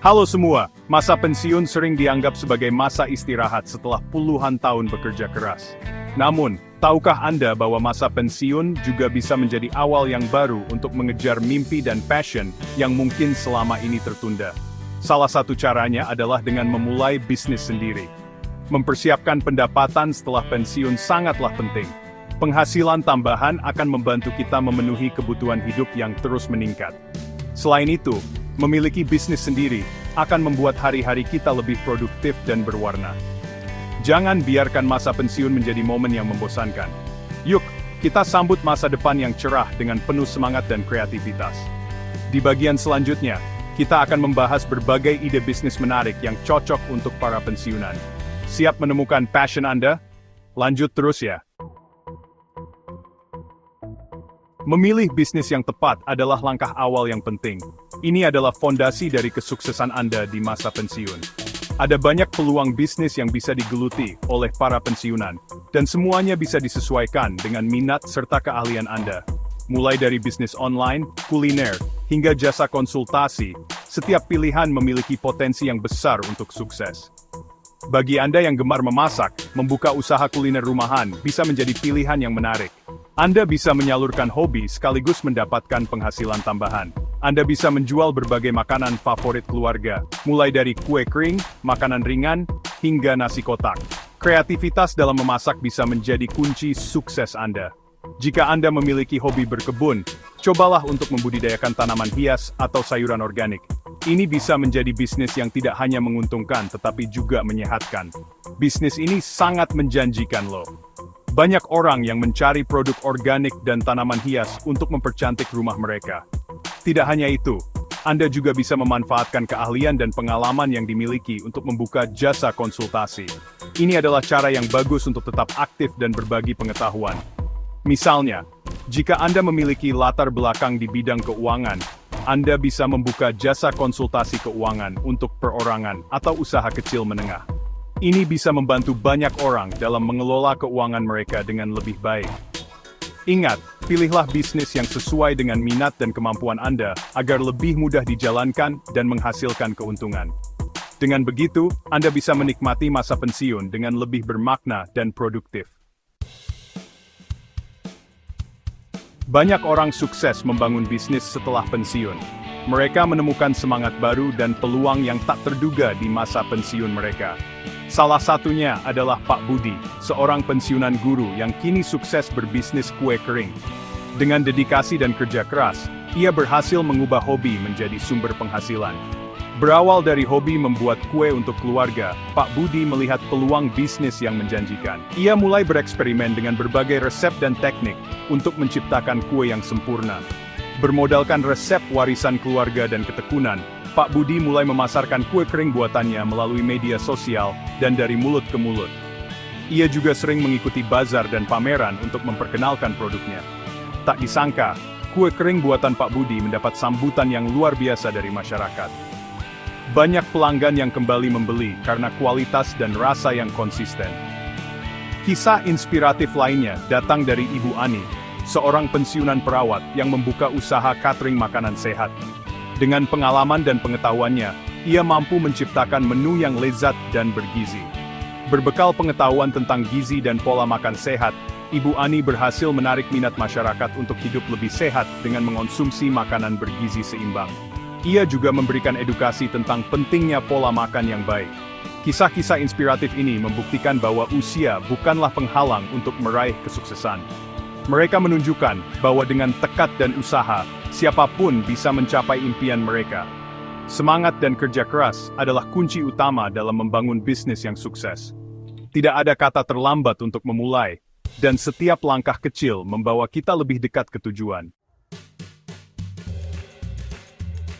Halo semua, masa pensiun sering dianggap sebagai masa istirahat setelah puluhan tahun bekerja keras. Namun, tahukah Anda bahwa masa pensiun juga bisa menjadi awal yang baru untuk mengejar mimpi dan passion yang mungkin selama ini tertunda? Salah satu caranya adalah dengan memulai bisnis sendiri. Mempersiapkan pendapatan setelah pensiun sangatlah penting. Penghasilan tambahan akan membantu kita memenuhi kebutuhan hidup yang terus meningkat. Selain itu, memiliki bisnis sendiri akan membuat hari-hari kita lebih produktif dan berwarna. Jangan biarkan masa pensiun menjadi momen yang membosankan. Yuk, kita sambut masa depan yang cerah dengan penuh semangat dan kreativitas. Di bagian selanjutnya, kita akan membahas berbagai ide bisnis menarik yang cocok untuk para pensiunan. Siap menemukan passion Anda? Lanjut terus ya! Memilih bisnis yang tepat adalah langkah awal yang penting. Ini adalah fondasi dari kesuksesan Anda di masa pensiun. Ada banyak peluang bisnis yang bisa digeluti oleh para pensiunan, dan semuanya bisa disesuaikan dengan minat serta keahlian Anda. Mulai dari bisnis online, kuliner, hingga jasa konsultasi, setiap pilihan memiliki potensi yang besar untuk sukses. Bagi Anda yang gemar memasak, membuka usaha kuliner rumahan bisa menjadi pilihan yang menarik. Anda bisa menyalurkan hobi sekaligus mendapatkan penghasilan tambahan. Anda bisa menjual berbagai makanan favorit keluarga, mulai dari kue kering, makanan ringan, hingga nasi kotak. Kreativitas dalam memasak bisa menjadi kunci sukses Anda. Jika Anda memiliki hobi berkebun, cobalah untuk membudidayakan tanaman hias atau sayuran organik. Ini bisa menjadi bisnis yang tidak hanya menguntungkan tetapi juga menyehatkan. Bisnis ini sangat menjanjikan loh. Banyak orang yang mencari produk organik dan tanaman hias untuk mempercantik rumah mereka. Tidak hanya itu, Anda juga bisa memanfaatkan keahlian dan pengalaman yang dimiliki untuk membuka jasa konsultasi. Ini adalah cara yang bagus untuk tetap aktif dan berbagi pengetahuan. Misalnya, jika Anda memiliki latar belakang di bidang keuangan, Anda bisa membuka jasa konsultasi keuangan untuk perorangan atau usaha kecil menengah. Ini bisa membantu banyak orang dalam mengelola keuangan mereka dengan lebih baik. Ingat, pilihlah bisnis yang sesuai dengan minat dan kemampuan Anda agar lebih mudah dijalankan dan menghasilkan keuntungan. Dengan begitu, Anda bisa menikmati masa pensiun dengan lebih bermakna dan produktif. Banyak orang sukses membangun bisnis setelah pensiun. Mereka menemukan semangat baru dan peluang yang tak terduga di masa pensiun mereka. Salah satunya adalah Pak Budi, seorang pensiunan guru yang kini sukses berbisnis kue kering. Dengan dedikasi dan kerja keras, ia berhasil mengubah hobi menjadi sumber penghasilan. Berawal dari hobi membuat kue untuk keluarga, Pak Budi melihat peluang bisnis yang menjanjikan. Ia mulai bereksperimen dengan berbagai resep dan teknik untuk menciptakan kue yang sempurna. Bermodalkan resep warisan keluarga dan ketekunan, Pak Budi mulai memasarkan kue kering buatannya melalui media sosial dan dari mulut ke mulut. Ia juga sering mengikuti bazar dan pameran untuk memperkenalkan produknya. Tak disangka, kue kering buatan Pak Budi mendapat sambutan yang luar biasa dari masyarakat. Banyak pelanggan yang kembali membeli karena kualitas dan rasa yang konsisten. Kisah inspiratif lainnya datang dari Ibu Ani, seorang pensiunan perawat yang membuka usaha catering makanan sehat. Dengan pengalaman dan pengetahuannya, ia mampu menciptakan menu yang lezat dan bergizi. Berbekal pengetahuan tentang gizi dan pola makan sehat, Ibu Ani berhasil menarik minat masyarakat untuk hidup lebih sehat dengan mengonsumsi makanan bergizi seimbang. Ia juga memberikan edukasi tentang pentingnya pola makan yang baik. Kisah-kisah inspiratif ini membuktikan bahwa usia bukanlah penghalang untuk meraih kesuksesan. Mereka menunjukkan bahwa dengan tekad dan usaha, siapapun bisa mencapai impian mereka. Semangat dan kerja keras adalah kunci utama dalam membangun bisnis yang sukses. Tidak ada kata terlambat untuk memulai, dan setiap langkah kecil membawa kita lebih dekat ke tujuan.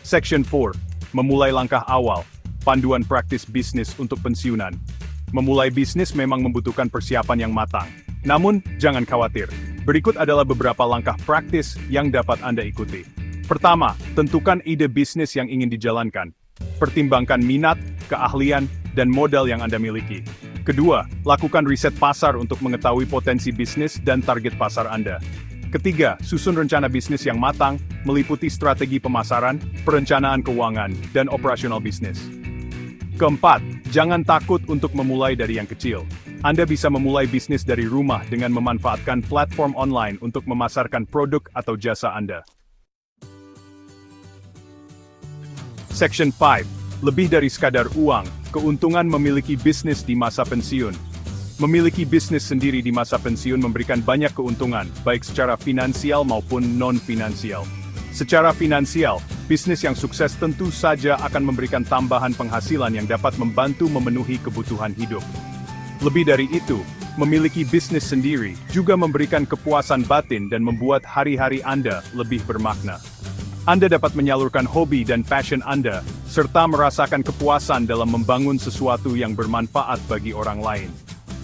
Section 4. Memulai langkah awal. Panduan praktis bisnis untuk pensiunan. Memulai bisnis memang membutuhkan persiapan yang matang. Namun, jangan khawatir. Berikut adalah beberapa langkah praktis yang dapat Anda ikuti. Pertama, tentukan ide bisnis yang ingin dijalankan. Pertimbangkan minat, keahlian, dan modal yang Anda miliki. Kedua, lakukan riset pasar untuk mengetahui potensi bisnis dan target pasar Anda. Ketiga, susun rencana bisnis yang matang, meliputi strategi pemasaran, perencanaan keuangan, dan operasional bisnis. Keempat, jangan takut untuk memulai dari yang kecil. Anda bisa memulai bisnis dari rumah dengan memanfaatkan platform online untuk memasarkan produk atau jasa Anda. Section 5. Lebih dari sekadar uang, keuntungan memiliki bisnis di masa pensiun. Memiliki bisnis sendiri di masa pensiun memberikan banyak keuntungan, baik secara finansial maupun non-finansial. Secara finansial, bisnis yang sukses tentu saja akan memberikan tambahan penghasilan yang dapat membantu memenuhi kebutuhan hidup. Lebih dari itu, memiliki bisnis sendiri juga memberikan kepuasan batin dan membuat hari-hari Anda lebih bermakna. Anda dapat menyalurkan hobi dan passion Anda, serta merasakan kepuasan dalam membangun sesuatu yang bermanfaat bagi orang lain.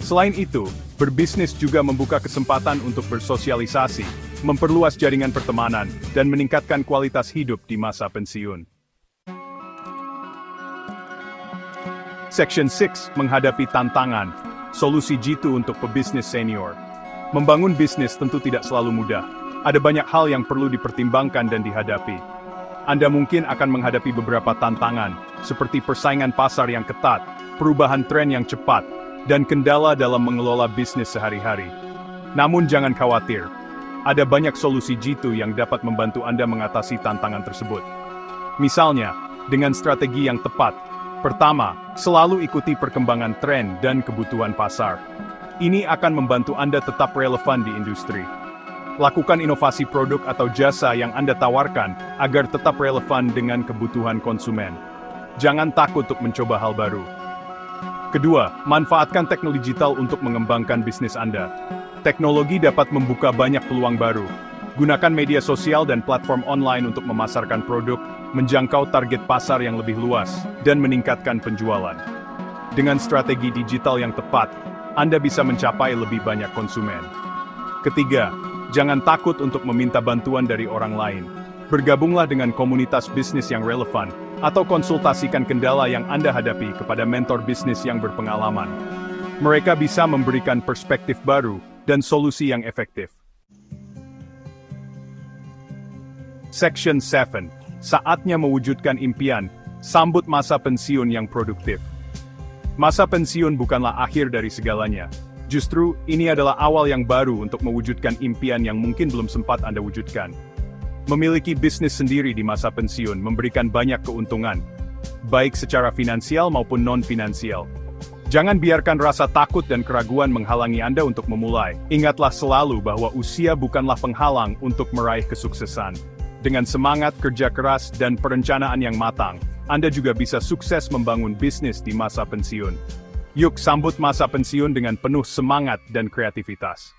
Selain itu, berbisnis juga membuka kesempatan untuk bersosialisasi, memperluas jaringan pertemanan, dan meningkatkan kualitas hidup di masa pensiun. Section 6. Menghadapi tantangan. Solusi jitu untuk pebisnis senior. Membangun bisnis tentu tidak selalu mudah. Ada banyak hal yang perlu dipertimbangkan dan dihadapi. Anda mungkin akan menghadapi beberapa tantangan, seperti persaingan pasar yang ketat, perubahan tren yang cepat, dan kendala dalam mengelola bisnis sehari-hari. Namun jangan khawatir, ada banyak solusi jitu yang dapat membantu Anda mengatasi tantangan tersebut. Misalnya, dengan strategi yang tepat. Pertama, selalu ikuti perkembangan tren dan kebutuhan pasar. Ini akan membantu Anda tetap relevan di industri. Lakukan inovasi produk atau jasa yang Anda tawarkan agar tetap relevan dengan kebutuhan konsumen. Jangan takut untuk mencoba hal baru. Kedua, manfaatkan teknologi digital untuk mengembangkan bisnis Anda. Teknologi dapat membuka banyak peluang baru. Gunakan media sosial dan platform online untuk memasarkan produk, menjangkau target pasar yang lebih luas, dan meningkatkan penjualan. Dengan strategi digital yang tepat, Anda bisa mencapai lebih banyak konsumen. Ketiga, jangan takut untuk meminta bantuan dari orang lain. Bergabunglah dengan komunitas bisnis yang relevan, atau konsultasikan kendala yang Anda hadapi kepada mentor bisnis yang berpengalaman. Mereka bisa memberikan perspektif baru dan solusi yang efektif. Section 7. Saatnya mewujudkan impian, sambut masa pensiun yang produktif. Masa pensiun bukanlah akhir dari segalanya. Justru, ini adalah awal yang baru untuk mewujudkan impian yang mungkin belum sempat Anda wujudkan. Memiliki bisnis sendiri di masa pensiun memberikan banyak keuntungan, baik secara finansial maupun non-finansial. Jangan biarkan rasa takut dan keraguan menghalangi Anda untuk memulai. Ingatlah selalu bahwa usia bukanlah penghalang untuk meraih kesuksesan. Dengan semangat kerja keras dan perencanaan yang matang, Anda juga bisa sukses membangun bisnis di masa pensiun. Yuk sambut masa pensiun dengan penuh semangat dan kreativitas.